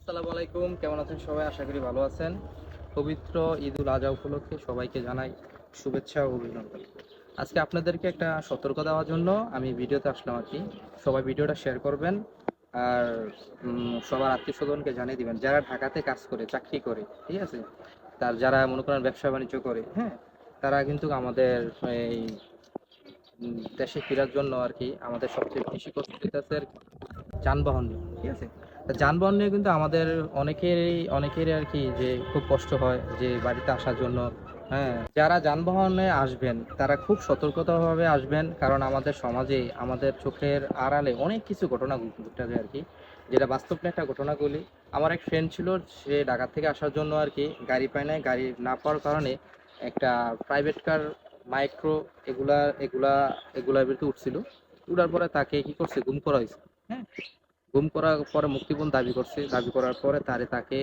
আসসালামু আলাইকুম, কেমন আছেন সবাই? আশা করি ভালো আছেন। পবিত্র ঈদুল আজহা উপলক্ষে সবাইকে জানাই শুভেচ্ছা ও অভিনন্দন। আজকে আপনাদেরকে একটা সতর্ক দেওয়ার জন্য আমি ভিডিওতে আসলাম আর কি। সবাই ভিডিওটা শেয়ার করবেন আর সবার আত্মীয় স্বজনকে জানিয়ে দিবেন যারা ঢাকাতে কাজ করে, চাকরি করে, ঠিক আছে? তার যারা মনে করেন ব্যবসা বাণিজ্য করে, হ্যাঁ, তারা কিন্তু আমাদের এই দেশে ফেরার জন্য আর কি আমাদের সবচেয়ে বেশি কষ্ট দিতেছে যানবাহন নিয়ে, ঠিক আছে? তা যানবাহন নিয়ে কিন্তু আমাদের অনেকেরই আর কি যে খুব কষ্ট হয় যে বাড়িতে আসার জন্য। হ্যাঁ, যারা যানবাহনে আসবেন তারা খুব সতর্কতাভাবে আসবেন, কারণ আমাদের সমাজে আমাদের চোখের আড়ালে অনেক কিছু ঘটনা ঘটে যায় আর কি, যেটা বাস্তব না একটা ঘটনাগুলি। আমার এক ফ্রেন্ড ছিল, সে ঢাকা থেকে আসার জন্য আর কি গাড়ি পায় নাই, গাড়ি না পাওয়ার কারণে একটা প্রাইভেট কার, মাইক্রো, এগুলা এগুলা এগুলার ভিতরে উঠছিল। উঠার পরে তাকে কি করছে, গুম করা হয়েছে। হ্যাঁ, গুম করার পরে মুক্তিপণ দাবি করছে, দাবি করার পরে তাকে,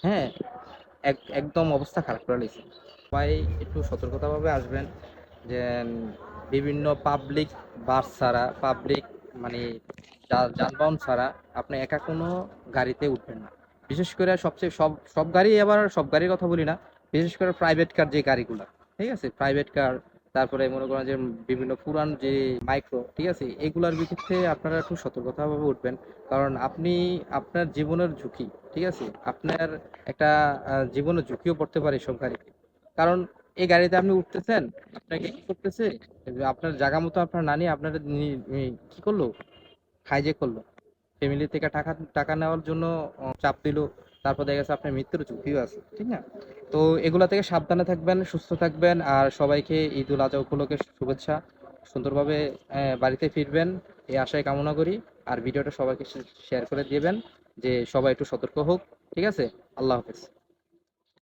হ্যাঁ, একদম অবস্থা খারাপ করে নিয়েছে। সবাই একটু সতর্কতাভাবে আসবেন যে বিভিন্ন পাবলিক বাস ছাড়া, পাবলিক মানে যানবাহন ছাড়া আপনি একা কোনো গাড়িতে উঠবেন না। বিশেষ করে সবচেয়ে সব সব গাড়ি, আবার সব গাড়ির কথা বলি না, বিশেষ করে প্রাইভেট কার যে গাড়িগুলো, ঠিক আছে, প্রাইভেট কার, তারপরে মনে করেন যে বিভিন্ন পুরান যে মাইক্রো, ঠিক আছে, এগুলার বিরুদ্ধে আপনারা একটু সতর্কতাভাবে উঠবেন। কারণ আপনি, আপনার জীবনের ঝুঁকি, ঠিক আছে, আপনার একটা জীবনের ঝুঁকিও পড়তে পারে এসব গাড়িতে। কারণ এই গাড়িতে আপনি উঠতেছেন, আপনাকে কি করতেছে, যে আপনার জায়গা মতো আপনার নানি আপনার কি করলো, হাইজ্যাক করলো, ফ্যামিলি থেকে টাকা টাকা নেওয়ার জন্য চাপ দিল। তারপর দেখা গেছে আপনার মৃত্যুর ঝুঁকিও আছে, ঠিক না? তো এগুলা থেকে সাবধানে থাকবেন, সুস্থ থাকবেন, আর সবাইকে ঈদ উল আজহা উপলক্ষে শুভেচ্ছা। সুন্দরভাবে বাড়িতে ফিরবেন এই আশায় কামনা করি। আর ভিডিওটা সবাইকে শেয়ার করে দিবেন যে সবাই একটু সতর্ক হোক, ঠিক আছে? আল্লাহ হাফেজ।